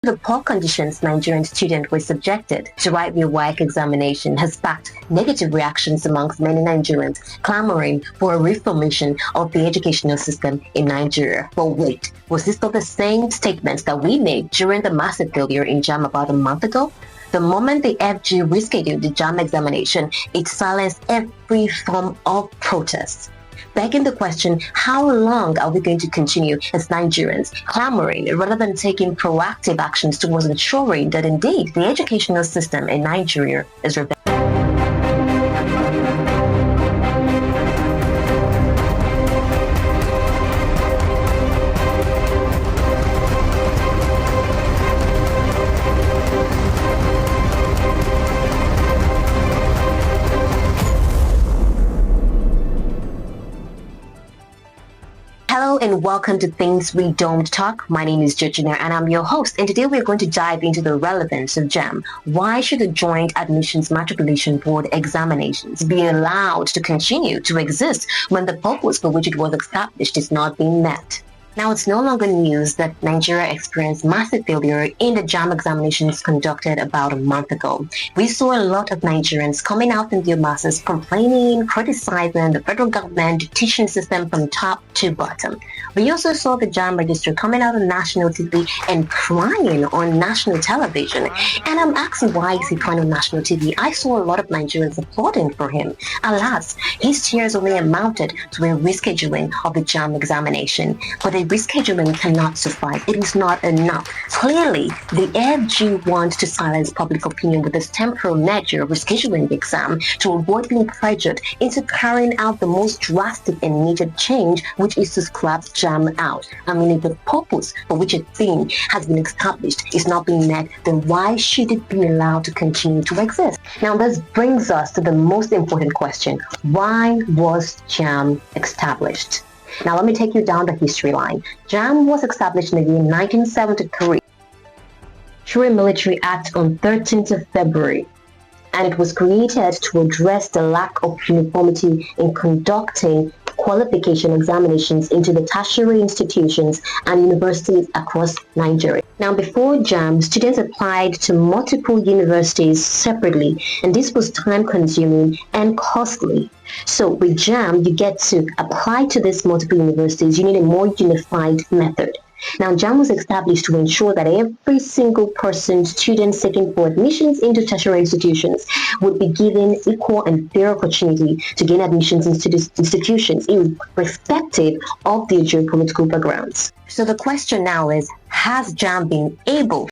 The poor conditions Nigerian students were subjected to write their WAEC examination has sparked negative reactions amongst many Nigerians clamoring for a reformation of the educational system in Nigeria. But wait, was this not the same statements that we made during the massive failure in JAMB about a month ago? The moment the FG rescheduled the JAMB examination, it silenced every form of protest. Begging the question, how long are we going to continue as Nigerians clamoring rather than taking proactive actions towards ensuring that indeed the educational system in Nigeria is rebellious? Hello and welcome to Things We Don't Talk. My name is Georgina and I'm your host, and today we're going to dive into the relevance of JAMB. Why should the Joint Admissions Matriculation Board examinations be allowed to continue to exist when the purpose for which it was established is not being met? Now, it's no longer news that Nigeria experienced massive failure in the JAMB examinations conducted about a month ago. We saw a lot of Nigerians coming out in their masses complaining, criticizing the federal government, the teaching system from top to bottom. We also saw the JAMB registrar coming out on national TV and crying on national television. And I'm asking, why is he crying on national TV? I saw a lot of Nigerians applauding for him. Alas, his tears only amounted to a rescheduling of the JAMB examination. But the rescheduling cannot suffice. It is not enough. Clearly, the FG wants to silence public opinion with this temporal measure of rescheduling the exam to avoid being pressured into carrying out the most drastic and needed change, which is to scrap JAMB out. I mean, if the purpose for which a thing has been established is not being met, then why should it be allowed to continue to exist? Now, this brings us to the most important question. Why was JAMB established? Now, let me take you down the history line. JAMB was established in the year 1973 through a military act on 13th of February, and it was created to address the lack of uniformity in conducting qualification examinations into the tertiary institutions and universities across Nigeria. Now, before JAMB, students applied to multiple universities separately, and this was time-consuming and costly. So with JAMB, you get to apply to these multiple universities. You need a more unified method. Now, JAMB was established to ensure that every single person, student seeking for admissions into tertiary institutions, would be given equal and fair opportunity to gain admissions into these institutions, irrespective of their geopolitical backgrounds. So the question now is, has JAMB been able